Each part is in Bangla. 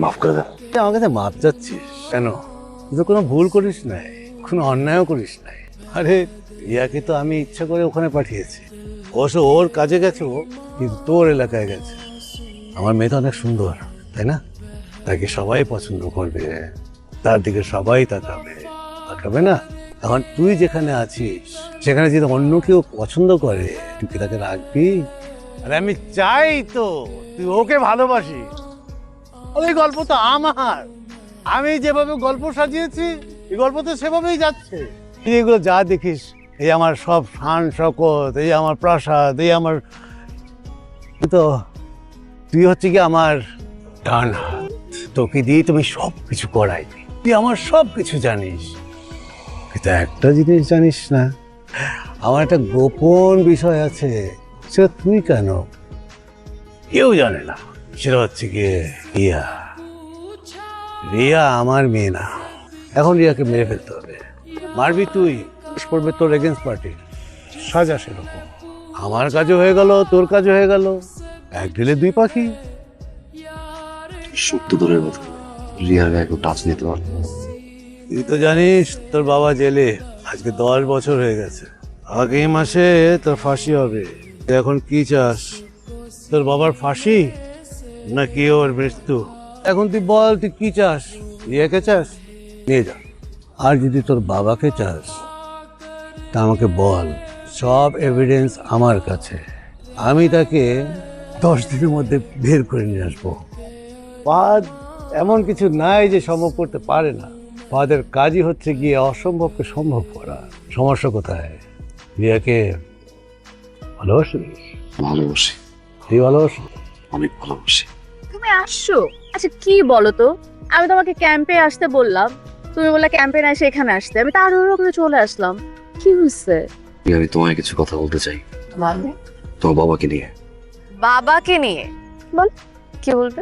মাফ করে দেন। তুই আমার কাছে মাপ চাচ্ছিস কেন? তুই তো কোনো ভুল করিস নাই, কোনো অন্যায়ও করিস নাই। আরে রিয়াকে তো আমি ইচ্ছা করে ওখানে পাঠিয়েছি। অবশ্য ওর কাজে গেছে ও, কিন্তু তোর এলাকায় গেছে। আমার মেয়ে তো অনেক সুন্দর, তাই না? তাকে সবাই পছন্দ করবে, তার দিকে সবাই তাকাবে না? এখন তুই যেখানে আছিস সেখানে যদি অন্য কেউ পছন্দ করে, তুই কি তাকে রাখবি? আরে আমি চাই তো তুই ওকে ভালোবাসিস। ওই গল্প তো আমার, আমি যেভাবে গল্প সাজিয়েছি এই গল্প তো সেভাবেই যাচ্ছে। তুই এগুলো যা দেখিস, এই আমার সব শান শকত, এই আমার প্রাসাদ, এই আমার, তো তুই হচ্ছে কি আমার ডান হাত। তোকে দিয়ে তুমি সব কিছু করাই, তুই আমার সব কিছু জানিস, কিন্তু একটা জিনিস জানিস না, আমার একটা গোপন বিষয় আছে, সেটা তুই কেন কেউ জানে না। সেটা হচ্ছে গিয়ে রিয়া। রিয়া আমার মেয়ে না। এখন রিয়াকে মেরে ফেলতে হবে। মারবি তুই, পড়বে তোর এগেন্স্ট পার্টি, সাজা সেরকম। আমার কাজও হয়ে গেল, তোর কাজও হয়ে গেল, এক ঢিলে দুই পাখি। সত্য দূরের কথা, রিয়ার গায়ে কেউ টাচ নিতে পারবে। তুই তো জানিস তোর বাবা জেলে, আজকে 10 বছর হয়ে গেছে। আগামী মাসে তোর ফাঁসি হবে। তুই এখন কি চাস, তোর বাবার ফাঁসি নাকি ওর মৃত্যু? এখন তুই বল, তুই কি চাস? রিয়াকে চাস, নিয়ে যা। আর যদি তোর বাবাকে চাস তা আমাকে বল, সব এভিডেন্স আমার কাছে। আমি তাকে 10 দিনের মধ্যে বের করে নিয়ে আসবো। ফাদ এমন কিছু নাই যে সম্ভব করতে পারে না। ফাদের কাজই হচ্ছে গিয়ে অসম্ভবকে সম্ভব করা। সমস্যা কোথায়? রিয়াকে ভালোবাসিস? ভালোবাসি, তুই ভালোবাসি? অনেক ভালোবাসি। তুমি আসছো? আচ্ছা কি বলো তো, আমি তোমাকে ক্যাম্পে আসতে বললাম, তুমি বললে ক্যাম্পে না এসে এখানে আসতে, আমি তাড়াহুড়ো করে চলে আসলাম। কি হয়েছে? আমি তোমায় কিছু কথা বলতে চাই, বলো। তোমার বাবাকে নিয়ে। বাবাকে নিয়ে? বল, কি বলবে?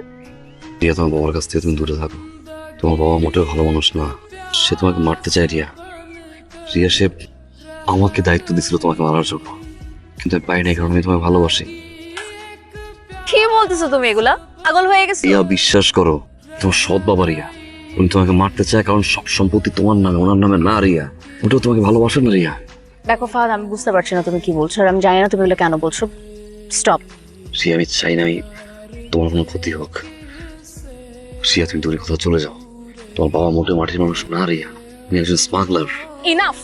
রিয়া, তোমার বাবার কাছ থেকে তুমি দূরে থাকো। তোমার বাবা মোটেও ভালো মানুষ না, সে তোমাকে মারতে চায়। রিয়া, সে আমাকে দায়িত্ব দিছিল তোমাকে মারার জন্য, কিন্তু আমি পাই না, এই কারণে আমি তোমায় ভালোবাসি। কি বলতেছো তুমি এগুলা? পাগল হয়ে গেছো? রিয়া, বিশ্বাস করো, তোমার সৎ বাবা রিয়া, উনি তোমাকে মারতে চায় কারণ সব সম্পত্তি তোমার নামে, ওনার নামে না। রিয়া ওটাও তোমাকে ভালোবাসে না। রিয়া দেখো ফাহাদ, আমি বুঝতে পারছি না তুমি কি বলছো, আর আমি জানি না তুমি এগুলো কেন বলছো। স্টপ। রিয়া, আমি চাই না আমি তোমার কোনো ক্ষতি হোক। রিয়া, তুমি দূরে কোথাও চলে যাও। তোমার বাবা মোটেও মাটির মানুষ না। রিয়া, তুমি একজন স্মাগলার। ইনাফ।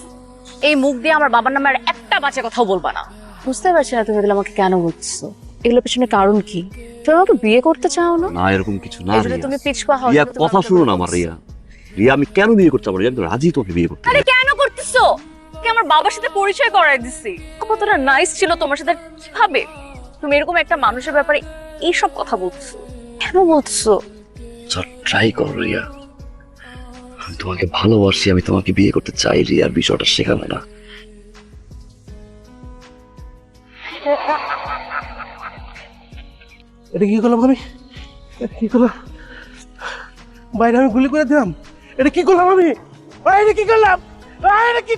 এই মুখ দিয়ে আমার বাবার নামে আর একটা বাজে কথাও বলবা না। বুঝতে পারছি না তুমি এগুলো আমাকে কেন বলছো। এগুলোর পেছনে কারণ কি? তুমি আমাকে বিয়ে করতে চাও না? না, এরকম কিছু না। এজন্য তুমি পিছপা হও। রিয়া, কথা শুনো না আমার। রিয়া, রিয়া, আমি কেন বিয়ে করতে পারি? আমি তো রাজি তোকে বিয়ে করতে। আরে কেন করতেছো? কি আমার বাবার সাথে পরিচয় করায় দিছি? কতটা নাইস ছিল তোমার সাথে, কিভাবে তুমি এরকম একটা মানুষের ব্যাপারে এইসব কথা বলছো? কেন বলছো? ট্রাই করো রিয়া, আমি তোমাকে ভালোবাসি, আমি তোমাকে বিয়ে করতে চাই। রিয়ার বিষয়টা শেখানো না। এটা কি করলাম আমি? এটা কি করলাম? বাইরে আমি গুলি করে দিলাম। এটা কি করলাম আমি? এটা কি করলাম? এটা কি